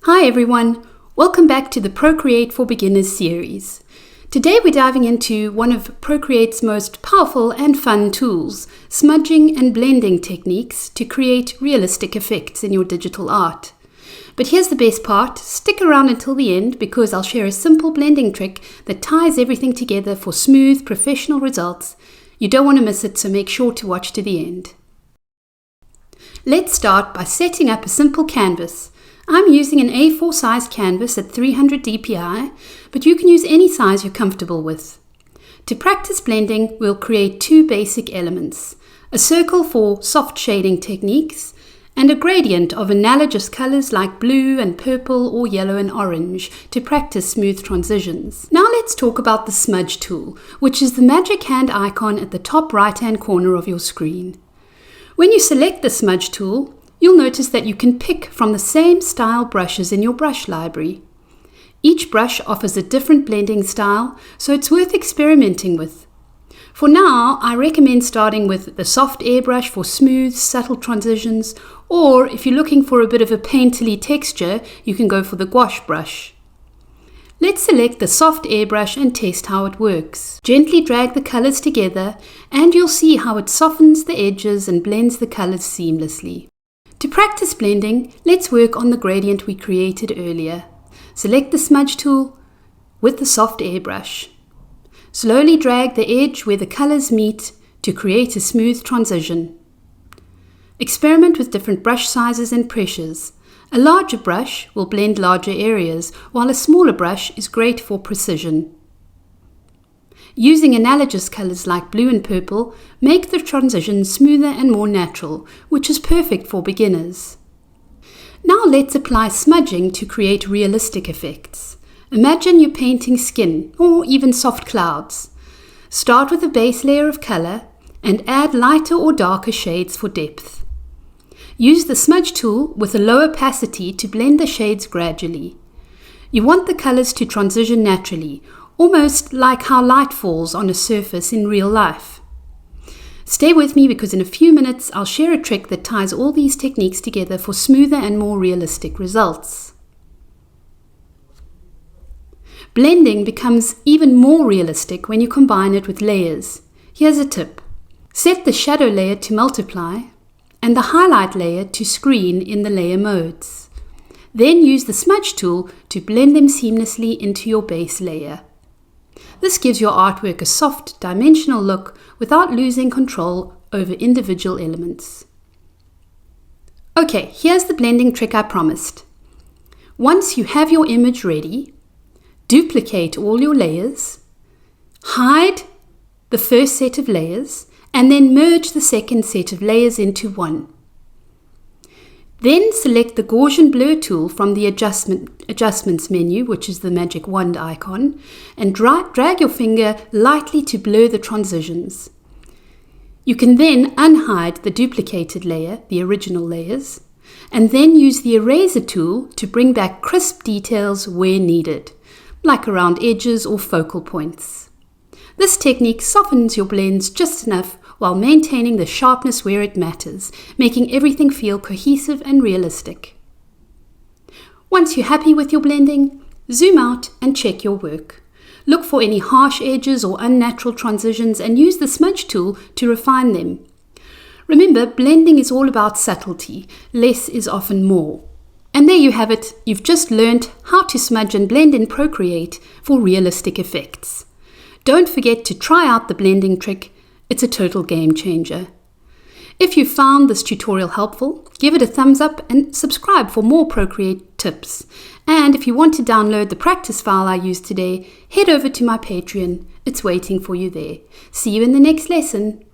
Hi everyone, welcome back to the Procreate for Beginners series. Today we're diving into one of Procreate's most powerful and fun tools, smudging and blending techniques to create realistic effects in your digital art. But here's the best part, stick around until the end because I'll share a simple blending trick that ties everything together for smooth, professional results. You don't want to miss it, so make sure to watch to the end. Let's start by setting up a simple canvas. I'm using an A4 size canvas at 300 dpi, but you can use any size you're comfortable with. To practice blending, we'll create two basic elements, a circle for soft shading techniques, and a gradient of analogous colors like blue and purple or yellow and orange to practice smooth transitions. Now let's talk about the Smudge tool, which is the magic hand icon at the top right-hand corner of your screen. When you select the Smudge tool, you'll notice that you can pick from the same style brushes in your brush library. Each brush offers a different blending style, so it's worth experimenting with. For now, I recommend starting with the soft airbrush for smooth, subtle transitions, or if you're looking for a bit of a painterly texture, you can go for the gouache brush. Let's select the soft airbrush and test how it works. Gently drag the colors together, and you'll see how it softens the edges and blends the colors seamlessly. To practice blending, let's work on the gradient we created earlier. Select the Smudge tool with the soft airbrush. Slowly drag the edge where the colors meet to create a smooth transition. Experiment with different brush sizes and pressures. A larger brush will blend larger areas, while a smaller brush is great for precision. Using analogous colors like blue and purple make the transition smoother and more natural, which is perfect for beginners. Now let's apply smudging to create realistic effects. Imagine you're painting skin or even soft clouds. Start with a base layer of color and add lighter or darker shades for depth. Use the Smudge tool with a low opacity to blend the shades gradually. You want the colors to transition naturally, almost like how light falls on a surface in real life. Stay with me because in a few minutes I'll share a trick that ties all these techniques together for smoother and more realistic results. Blending becomes even more realistic when you combine it with layers. Here's a tip. Set the shadow layer to multiply and the highlight layer to screen in the layer modes. Then use the Smudge tool to blend them seamlessly into your base layer. This gives your artwork a soft, dimensional look without losing control over individual elements. Okay, here's the blending trick I promised. Once you have your image ready, duplicate all your layers, hide the first set of layers, and then merge the second set of layers into one. Then select the Gaussian Blur tool from the Adjustments menu, which is the magic wand icon, and drag your finger lightly to blur the transitions. You can then unhide the duplicated layer, the original layers, and then use the Eraser tool to bring back crisp details where needed, like around edges or focal points. This technique softens your blends just enough while maintaining the sharpness where it matters, making everything feel cohesive and realistic. Once you're happy with your blending, zoom out and check your work. Look for any harsh edges or unnatural transitions and use the Smudge tool to refine them. Remember, blending is all about subtlety. Less is often more. And there you have it. You've just learned how to smudge and blend in Procreate for realistic effects. Don't forget to try out the blending trick. It's a total game changer. If you found this tutorial helpful, give it a thumbs up and subscribe for more Procreate tips. And if you want to download the practice file I used today, head over to my Patreon. It's waiting for you there. See you in the next lesson.